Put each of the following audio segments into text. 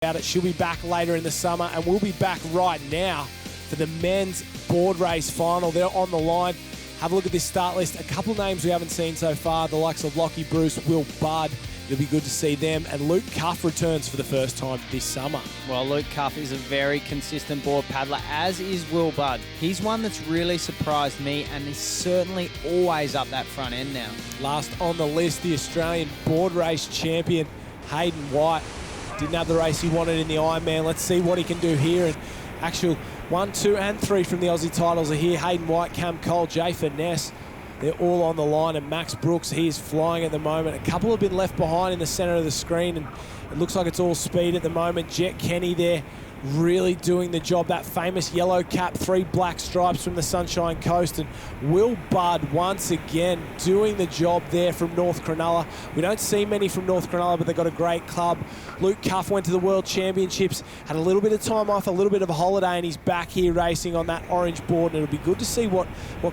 about it. She'll be back later in the summer, and we'll be back right now for the men's board race final. They're on the line. Have a look at this start list. A couple of names we haven't seen so far, the likes of Lockie Bruce, Will Budd. It'll be good to see them. And Luke Cuff returns for the first time this summer. Well, Luke Cuff is a very consistent board paddler, as is Will Budd. He's one that's really surprised me and is certainly always up that front end now. Last on the list, the Australian board race champion, Hayden White. Didn't have the race he wanted in the Ironman. Let's see what he can do here. And actual 1, 2 and 3 from the Aussie titles are here. Hayden White, Cam Cole, Jay Finesse. They're all on the line, and Max Brooks, he is flying at the moment. A couple have been left behind in the centre of the screen, and it looks like it's all speed at the moment. Jet Kenny there really doing the job. That famous yellow cap, 3 black stripes from the Sunshine Coast. And Will Budd once again doing the job there from North Cronulla. We don't see many from North Cronulla, but they've got a great club. Luke Cuff went to the World Championships, had a little bit of time off, a little bit of a holiday, and he's back here racing on that orange board. And it'll be good to see what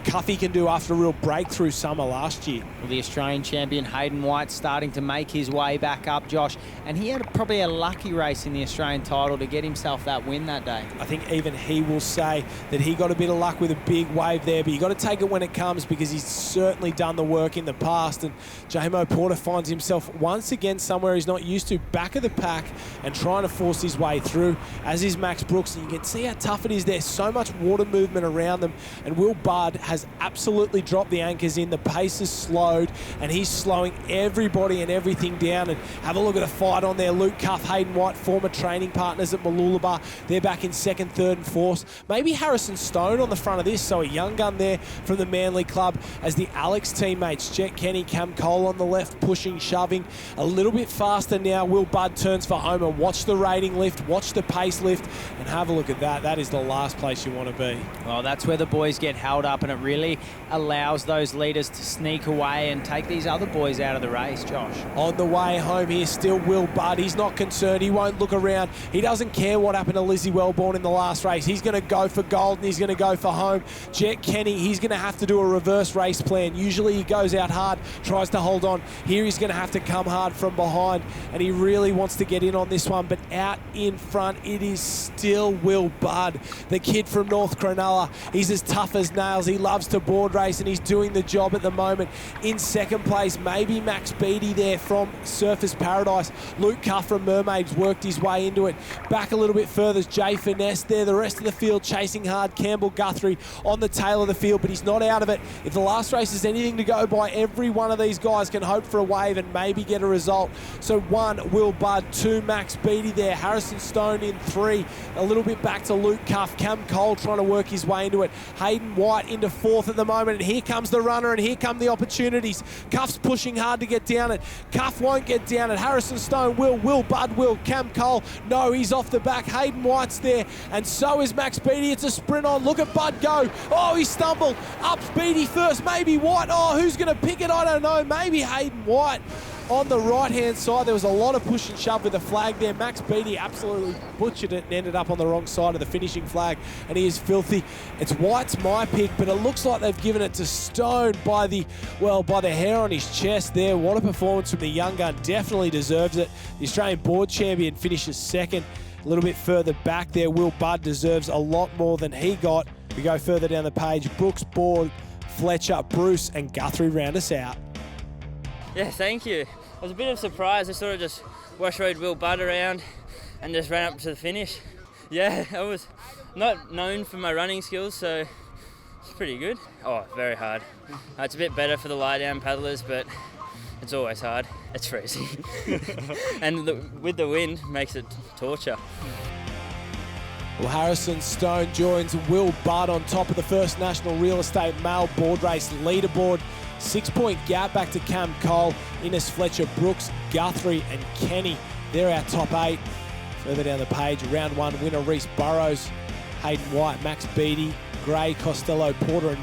Cuffy can do after a real breakthrough summer last year. Well, the Australian champion Hayden White starting to make his way back up, Josh, and he had probably a lucky race in the Australian title to get himself that win that day. I think even he will say that he got a bit of luck with a big wave there, but you got to take it when it comes, because he's certainly done the work in the past. And Jamo Porter finds himself once again somewhere he's not used to, back of the pack and trying to force his way through, as is Max Brooks. And you can see how tough it is there, so much water movement around them. And Will Budd has absolutely dropped the anchors in. The pace is slowed, and he's slowing everybody and everything down. And have a look at a fight on there. Luke Cuff, Hayden White, former training partners at Mooloolaba. They're back in second, third and fourth. Maybe Harrison Stone on the front of this, so a young gun there from the Manly club, as the Alex teammates, Jet Kenny, Cam Cole on the left, pushing, shoving. A little bit faster now. Will Budd turns for home, and watch the rating lift, watch the pace lift, and have a look at that. That is the last place you want to be. Well, that's where the boys get held up, and it really allows those leaders to sneak away and take these other boys out of the race, Josh. On the way home here, still Will Budd. He's not concerned. He won't look around. He doesn't care what happened to Lizzie Wellborn in the last race. He's going to go for gold, and he's going to go for home. Jet Kenny, he's going to have to do a reverse race plan. Usually he goes out hard, tries to hold on. Here he's going to have to come hard from behind, and he really wants to get in on this one. But out in front, it is still Will Budd, the kid from North Cronulla. He's as tough as nails. He loves to board race, and he's doing the job at the moment. In second place, maybe Max Beattie there from Surfers Paradise. Luke Cuff from Mermaids worked his way into it. Back a little bit further is Jay Finesse there. The rest of the field chasing hard. Campbell Guthrie on the tail of the field, but he's not out of it. If the last race is anything to go by, every one of these guys can hope for a wave and maybe get a result. So 1, Will Budd. 2, Max Beattie there. Harrison Stone in 3. A little bit back to Luke Cuff. Cam Cole trying to work his way into it. Hayden White into 4th at the moment. And here comes the runner, and here come the opportunities. Cuff's pushing hard to get down it. Cuff won't get down it. Harrison Stone will. Will Budd will. Cam Cole, no, he's off the back. Hayden White's there, and so is Max Beattie. It's a sprint on. Look at Budd go. Oh, he stumbled. Up Beattie first, maybe White. Oh, who's going to pick it? I don't know. Maybe Hayden White. On the right-hand side, there was a lot of push and shove with the flag there. Max Beattie absolutely butchered it and ended up on the wrong side of the finishing flag, and he is filthy. It's White's my pick, but it looks like they've given it to Stone by the hair on his chest there. What a performance from the young gun. Definitely deserves it. The Australian board champion finishes second. A little bit further back there, Will Budd deserves a lot more than he got. We go further down the page. Brooks, Board, Fletcher, Bruce, and Guthrie round us out. Yeah, thank you. It was a bit of a surprise. I sort of just wash-rode Will Budd around and just ran up to the finish. Yeah, I was not known for my running skills, so it's pretty good. Oh, very hard. It's a bit better for the lie-down paddlers, but it's always hard. It's freezing. And with the wind, makes it torture. Well, Harrison Stone joins Will Budd on top of the First National Real Estate Male Board Race leaderboard. 6-point gap back to Cam Cole, Innes Fletcher, Brooks, Guthrie and Kenny. They're our top 8. Further down the page, round 1 winner Reese Burrows, Hayden White, Max Beattie, Gray, Costello, Porter and